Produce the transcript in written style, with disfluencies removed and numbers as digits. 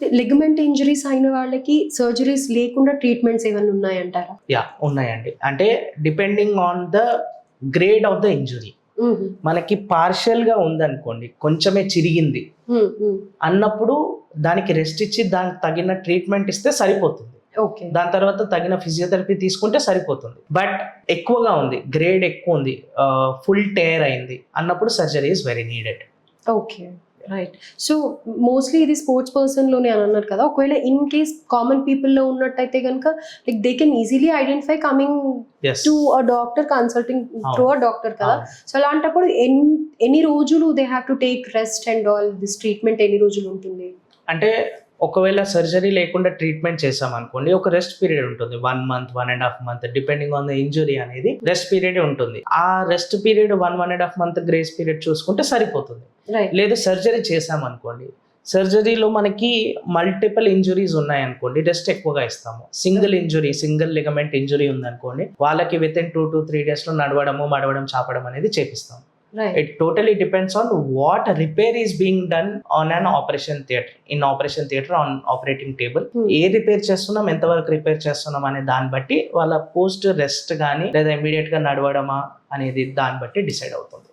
Ligament injuries అయిన వాళ్ళకి surgeries లేకుండా ట్రీట్మెంట్స్ ఏమైనా ఉన్నాయంటారా? యా ఉన్నాయండి. అంటే depending on the grade of the injury. మనకి పార్షియల్ గా ఉందనుకోండి, కొంచెమే చిరిగింది అన్నప్పుడు దానికి రెస్ట్ ఇచ్చి దానికి తగిన ట్రీట్మెంట్ ఇస్తే సరిపోతుంది. దాని తర్వాత తగిన ఫిజియోథెరపీ తీసుకుంటే సరిపోతుంది. బట్ ఎక్కువగా ఉంది, గ్రేడ్ ఎక్కువ ఉంది, ఫుల్ టేర్ అయింది అన్నప్పుడు surgery is very needed. Okay, right. So mostly ఇది స్పోర్ట్స్ పర్సన్ లోనే అని అన్నారు కదా, ఒకవేళ ఇన్ కేస్ కామన్ పీపుల్ లో ఉన్నట్టయితే కనుక like they can easily identify coming to a doctor, consulting through a doctor కదా. సో అలాంటప్పుడు ఎన్ని రోజులు they have to take rest and all this treatment ఎన్ని రోజులు ఉంటుంది? అంటే ఒకవేళ సర్జరీ లేకుండా ట్రీట్మెంట్ చేసాం అనుకోండి, ఒక రెస్ట్ పీరియడ్ ఉంటుంది, 1 month 1.5 month depending on the injury అనేది రెస్ట్ పీరియడ్ ఉంటుంది. ఆ rest period 1.5 month grace period చూసుకుంటే సరిపోతుంది. లేదు సర్జరీ చేసాం అనుకోండి, సర్జరీలో మనకి మల్టిపుల్ ఇంజురీస్ ఉన్నాయనుకోండి, రెస్ట్ ఎక్కువగా ఇస్తాము. సింగిల్ లిగమెంట్ ఇంజురీ ఉందనుకోండి, వాళ్ళకి విత్ ఇన్ 2 to 3 days లో మడవడం చాపడం అనేది చేపిస్తాం. It totally depends on what repair is being done on an operation theatre on operating table. A repair చేస్తున్నాం, ఎంతవరకు రిపేర్ చేస్తున్నాం అనే దాన్ని బట్టి వాళ్ళ పోస్ట్ రెస్ట్ కానీ లేదా ఇమీడియట్ గా నడవడమా అనేది దాన్ని బట్టి డిసైడ్ అవుతుంది.